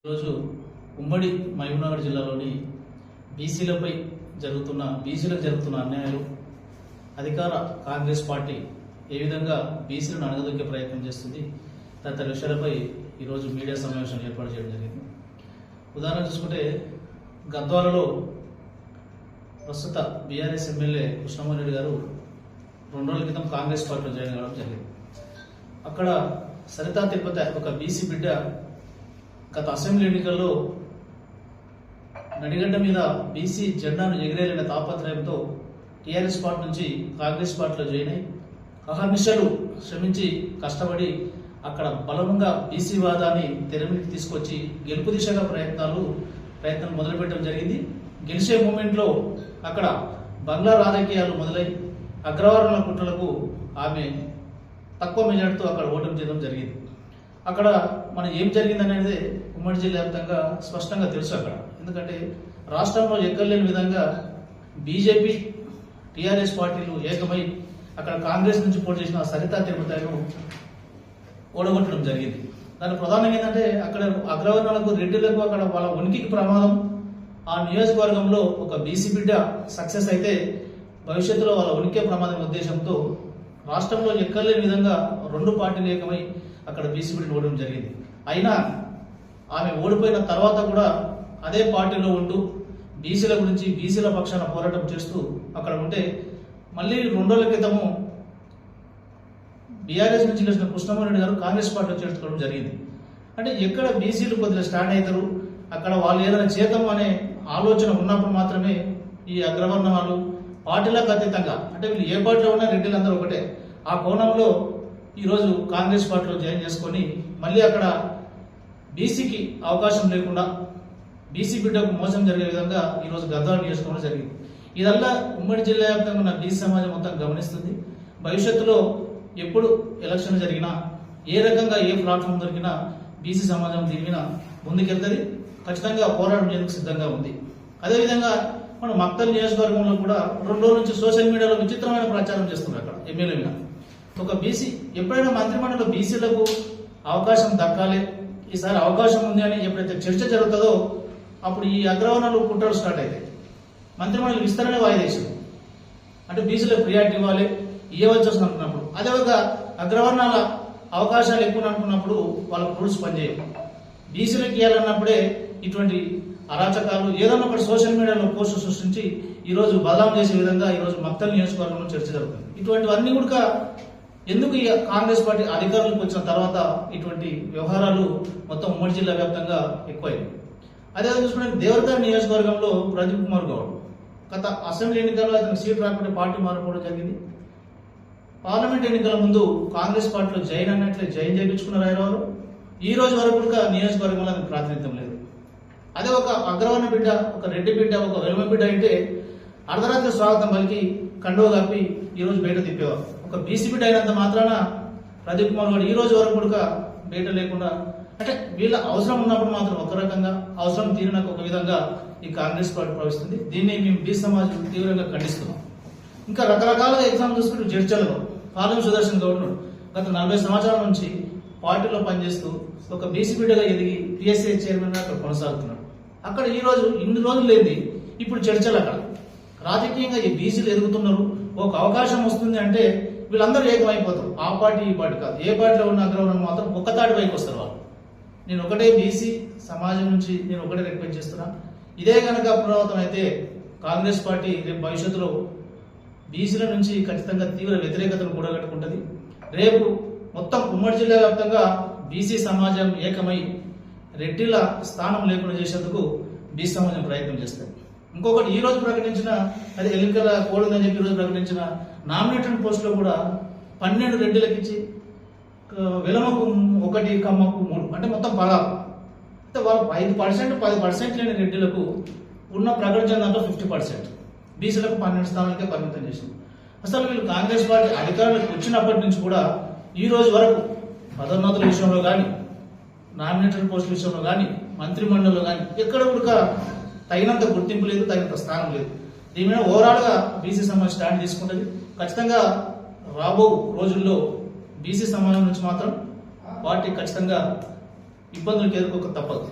ఈరోజు ఉమ్మడి మహబూబ్నగర్ జిల్లాలోని బీసీలకు జరుగుతున్న అన్యాయాలు, అధికార కాంగ్రెస్ పార్టీ ఏ విధంగా బీసీలను అణగదొక్కే ప్రయత్నం చేస్తుంది తదితర విషయాలపై ఈరోజు మీడియా సమావేశం ఏర్పాటు చేయడం జరిగింది. ఉదాహరణ చూసుకుంటే గద్వాలలో ప్రస్తుత బీఆర్ఎస్ ఎమ్మెల్యే కృష్ణమోహన్ రెడ్డి గారు 2 రోజుల క్రితం కాంగ్రెస్ పార్టీలో జాయిన్ కావడం జరిగింది. అక్కడ సరితా తిరుపతి ఒక బీసీ బిడ్డ గత అసెంబ్లీ ఎన్నికల్లో నడిగడ్డ మీద బీసీ జెండాను ఎగిరేయాలనే తాపత్రయంతో టీఆర్ఎస్ పార్టీ నుంచి కాంగ్రెస్ పార్టీలో జాయిన్ అయి అహర్నిశలు శ్రమించి కష్టపడి అక్కడ బలంగా బీసీ వాదాన్ని తెరమికి తీసుకొచ్చి గెలుపు దిశగా ప్రయత్నాలు మొదలుపెట్టడం జరిగింది. గెలిచే మూమెంట్లో అక్కడ బంగ్లా రాజకీయాలు మొదలై అగ్రవర్ణాల కుట్రలకు ఆమె తక్కువ మెజార్టీతో అక్కడ ఓటమి చేయడం జరిగింది. అక్కడ మనం ఏం జరిగిందనేది ఉమ్మడి జిల్లా వ్యాప్తంగా స్పష్టంగా తెలుసు. అక్కడ ఎందుకంటే రాష్ట్రంలో ఎక్కలేని విధంగా బీజేపీ టీఆర్ఎస్ పార్టీలు ఏకమై అక్కడ కాంగ్రెస్ నుంచి పోటీ చేసిన సరితా తిరుపతిను ఓడగొట్టడం జరిగింది. దాని ప్రధానంగా ఏంటంటే అక్కడ అగ్రవర్ణాలకు రెడ్డిలకు అక్కడ వాళ్ళ ఉనికికి ప్రమాదం. ఆ నియోజకవర్గంలో ఒక బీసీ బిడ్డ సక్సెస్ అయితే భవిష్యత్తులో వాళ్ళ ఉనికి ప్రమాదం ఉద్దేశంతో రాష్ట్రంలో ఎక్కలేని విధంగా 2 పార్టీలు ఏకమై అక్కడ బీసీ బిడ్డను ఓడడం జరిగింది. అయినా ఆమె ఓడిపోయిన తర్వాత కూడా అదే పార్టీలో ఉంటూ బీసీల గురించి బీసీల పక్షాన పోరాటం చేస్తూ అక్కడ ఉంటే మళ్ళీ 2 రోజుల క్రితము బీఆర్ఎస్ నుంచి గెలిచిన కృష్ణమోహన్ రెడ్డి గారు కాంగ్రెస్ పార్టీలో చేర్చుకోవడం జరిగింది. అంటే ఎక్కడ బీసీలు కొద్దిగా స్టాండ్ అవుతారు, అక్కడ వాళ్ళు ఏదైనా చేద్దాం అనే ఆలోచన ఉన్నప్పుడు మాత్రమే ఈ అగ్రవర్ణ వాళ్ళు పార్టీలకు అతీతంగా, అంటే వీళ్ళు ఏ పార్టీలో ఉన్నా రెడ్డిలు అందరూ ఒకటే, ఆ కోణంలో ఈరోజు కాంగ్రెస్ పార్టీలో జాయిన్ చేసుకొని మళ్ళీ అక్కడ బీసీకి అవకాశం లేకుండా బీసీ బిడ్డకు మోసం జరిగే విధంగా ఈరోజు గద్వాల నియోజకవర్గంలో జరిగింది. ఇదల్లా ఉమ్మడి జిల్లా వ్యాప్తంగా ఉన్న బీసీ సమాజం మొత్తం గమనిస్తుంది. భవిష్యత్తులో ఎప్పుడు ఎలక్షన్ జరిగినా ఏ రకంగా ఏ ప్లాట్ఫామ్ దొరికినా బీసీ సమాజం దీని మీద ముందుకెళ్తుంది, ఖచ్చితంగా పోరాటం చేయడానికి సిద్ధంగా ఉంది. అదేవిధంగా మన మక్తల్ నియోజకవర్గంలో కూడా 2 రోజుల నుంచి సోషల్ మీడియాలో విచిత్రమైన ప్రచారం చేస్తున్నారు. అక్కడ ఎమ్మెల్యే మీద ఒక బీసీ ఎప్పుడైనా మంత్రిమండలిలో బీసీలకు అవకాశం దక్కాలి, ఈసారి అవకాశం ఉంది అని ఎప్పుడైతే చర్చ జరుగుతుందో అప్పుడు ఈ అగ్రవర్ణాలు కుట్రలు స్టార్ట్ అవుతాయి. మంత్రిమండలి విస్తరణ వాయిదేశం అంటే బీసీలకు ప్రియారిటీ ఇవ్వాలి, ఇవ్వవలసి వస్తుంది అనుకున్నప్పుడు, అదేవిధంగా అగ్రవర్ణాల అవకాశాలు ఎక్కువ అనుకున్నప్పుడు వాళ్ళకు రూల్స్ పనిచేయవు. బీసీలకు ఇవ్వాలన్నప్పుడే ఇటువంటి అరాచకాలు ఏదన్నా ఒకటి సోషల్ మీడియాలో పోస్టు సృష్టించి ఈరోజు బదలాం చేసే విధంగా ఈరోజు మక్తల్ నియోజకవర్గంలో చర్చ జరుగుతుంది. ఇటువంటివన్నీ కూడా ఎందుకు ఈ కాంగ్రెస్ పార్టీ అధికారులకు వచ్చిన తర్వాత ఇటువంటి వ్యవహారాలు మొత్తం ఉమ్మడి జిల్లా వ్యాప్తంగా ఎక్కువైంది. అదేవిధంగా చూసుకుంటే దేవరకర్ నియోజకవర్గంలో ప్రదీప్ కుమార్ గౌడ్ గత అసెంబ్లీ ఎన్నికల్లో అతనికి సీట్ రాకుండా పార్టీ మారిపోవడం జరిగింది. పార్లమెంట్ ఎన్నికల ముందు కాంగ్రెస్ పార్టీలో జైన్ అన్నట్లే జైన్ చేయించుకున్నారు ఆయన. ఈ రోజు వరకు కూడా నియోజకవర్గంలో అతనికి ప్రాతినిధ్యం లేదు. అదే ఒక అగ్రవర్ణ బిడ్డ, ఒక రెడ్డి బిడ్డ, ఒక వెలుమ బిడ్డ అయితే అర్ధరాత్రి స్వాగతం పలికి కండువ కప్పి ఈరోజు బయట తిప్పేవారు. ఒక బీసీ బిడ్డ అయినంత మాత్రాన ప్రదీప్ కుమార్ గౌడ్ ఈ రోజు వరకు కూడా బయట లేకుండా, అంటే వీళ్ళ అవసరం ఉన్నప్పుడు మాత్రం ఒక రకంగా, అవసరం తీరినాక ఒక విధంగా ఈ కాంగ్రెస్ పార్టీ ప్రవహిస్తుంది. దీన్ని మేము బీసీ సమాజం తీవ్రంగా ఖండిస్తున్నాం. ఇంకా రకరకాలుగా ఎగ్జామ్ చూసుకుంటూ జడ్చల్లో పాలెం సుదర్శన్ గౌడ్ గత 40 సంవత్సరాల నుంచి పార్టీలో పనిచేస్తూ ఒక బీసీ బిడ్డగా ఎదిగి పిఎస్ఏ చైర్మన్ గా అక్కడ కొనసాగుతున్నాడు. అక్కడ ఈ రోజు ఇన్ని రోజులు లేని ఇప్పుడు చర్చలు అక్కడ రాజకీయంగా ఈ బీసీలు ఎదుగుతున్నారు. ఒక అవకాశం వస్తుంది అంటే వీళ్ళందరూ ఏకమైపోతారు. ఆ పార్టీ ఈ పార్టీ కాదు, ఏ పార్టీలో ఉన్న అగ్రవర్ణం మాత్రం ఒక్కతాటి పైకి వస్తారు వాళ్ళు. నేను ఒకటే బీసీ సమాజం నుంచి నేను ఒకటే రిక్వెస్ట్ చేస్తున్నా, ఇదే కనుక పునరావృతం అయితే కాంగ్రెస్ పార్టీ రేపు భవిష్యత్తులో బీసీల నుంచి ఖచ్చితంగా తీవ్ర వ్యతిరేకతను కూడగట్టుకుంటుంది. రేపు మొత్తం ఉమ్మడి జిల్లా వ్యాప్తంగా బీసీ సమాజం ఏకమై రెడ్డిల స్థానం లేకుండా చేసేందుకు బీసీ సమాజం ప్రయత్నం చేస్తారు. ఇంకొకటి ఈ రోజు ప్రకటించిన, అది ఎన్నికల కోడ్ ఉందని చెప్పి ఈరోజు ప్రకటించిన నామినేటెడ్ పోస్టులో కూడా 12 రెడ్డిలకు ఇచ్చి విలమకు 1, కమ్మకు 3, అంటే మొత్తం 10. అంటే వాళ్ళు 5%, 10% లేని రెడ్డిలకు ఉన్న ప్రకటించిన దాంట్లో 50%, బీసీలకు 12 స్థానాలకే పరిమితం చేసింది. అసలు వీళ్ళు కాంగ్రెస్ పార్టీ అధికారులకు వచ్చినప్పటి నుంచి కూడా ఈ రోజు వరకు పదోన్నతుల విషయంలో కానీ, నామినేటెడ్ పోస్టుల విషయంలో కానీ, మంత్రిమండలిలో కానీ ఎక్కడ కూడా తగినంత గుర్తింపు లేదు, తగినంత స్థానం లేదు. దీని మీద ఓవరాల్ గా బీసీ సమాజం స్టాండ్ తీసుకుంటుంది. ఖచ్చితంగా రాబో రోజుల్లో బీసీ సమాజం నుంచి మాత్రం పార్టీ ఖచ్చితంగా ఇబ్బందులకు ఎదుర్కోక తప్పదు.